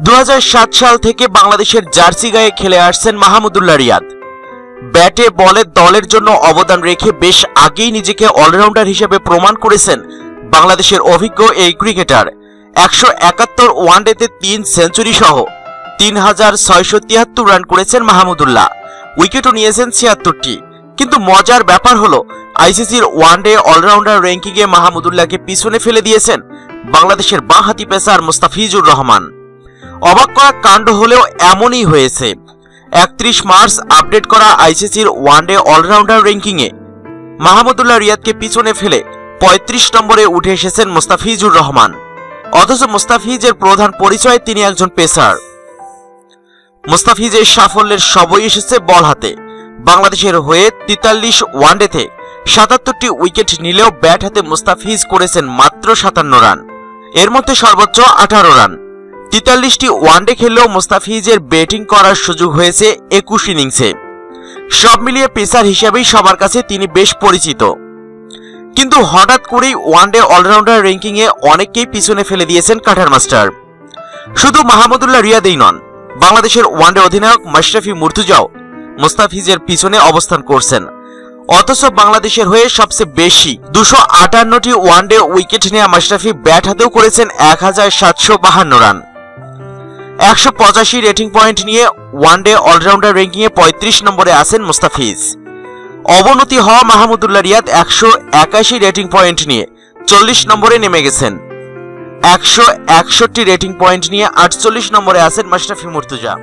2007 সাল থেকে বাংলাদেশের জার্সি গায়ে খেলে আসছেন মাহমুদুল্লাহ রিয়াদ। ব্যাটে বলে দলের জন্য অবদান রেখে বেশ আগেই নিজেকে অলরাউন্ডার হিসেবে প্রমাণ করেছেন বাংলাদেশের অভিজ্ঞ এই ক্রিকেটার। 171 ওয়ানডেতে 3 সেঞ্চুরি সহ 3673 রান করেছেন মাহমুদুল্লাহ। উইকেটও নিয়েছেন 76টি। কিন্তু মজার ব্যাপার হলো আইসিসির ওয়ানডে অলরাউন্ডার র্যাঙ্কিংয়ে মাহমুদুল্লাহকে পিছনে ফেলে দিয়েছেন বাংলাদেশের বাঁহাতি পেসার মুস্তাফিজুর রহমান। অবাক করা কাণ্ড হলেও এমনই হয়েছে। 31 মার্চ আপডেট করা আইসিসির ওয়ানডে অলরাউন্ডার র্যাঙ্কিংয়ে মাহমুদুল্লাহ রিয়াদকে পিছনে ফেলে 35 নম্বরে উঠে এসেছেন মুস্তাফিজুর রহমান। অথচ মুস্তাফিজের প্রধান পরিচয় তিনি একজন পেসার। মুস্তাফিজের সাফল্যের সবই এসেছে বল হাতে। বাংলাদেশের হয়ে 43 ওয়ানডেতে 77টি উইকেট নিলেও ব্যাট হাতে মুস্তাফিজ করেছেন মাত্র 57 রান, এর মধ্যে সর্বোচ্চ 18 রান। 43টি ওয়ানডে খেললেও মুস্তাফিজের ব্যাটিং করার সুযোগ হয়েছে 21 ইনিংসে। সব মিলিয়ে পেসার হিসেবেই সবার কাছে তিনি বেশ পরিচিত। কিন্তু হঠাৎ করেই ওয়ানডে অলরাউন্ডার র্যাঙ্কিংয়ে অনেককেই পিছনে ফেলে দিয়েছেন কাটার মাস্টার। শুধু মাহমুদুল্লাহ রিয়াদই নন, বাংলাদেশের ওয়ানডে অধিনায়ক মাশরাফি মুর্তজাও মুস্তাফিজের পিছনে অবস্থান করছেন। অথচ বাংলাদেশের হয়ে সবচেয়ে বেশি 258টি ওয়ানডে উইকেট নেওয়া মাশরাফি ব্যাট হাতেও করেছেন 1752 রান। 185 রেটিং পয়েন্ট নিয়ে ওয়ানডে অলরাউন্ডার র্যাঙ্কিংয়ে 35 নম্বরে আছেন মুস্তাফিজ। অবনতি হওয়া মাহমুদুল্লাহ রিয়াদ 181 রেটিং পয়েন্ট নিয়ে 40 নম্বরে নেমে গেছেন। 161 রেটিং পয়েন্ট নিয়ে 48 নম্বরে আছেন মাশরাফি মুর্তজা।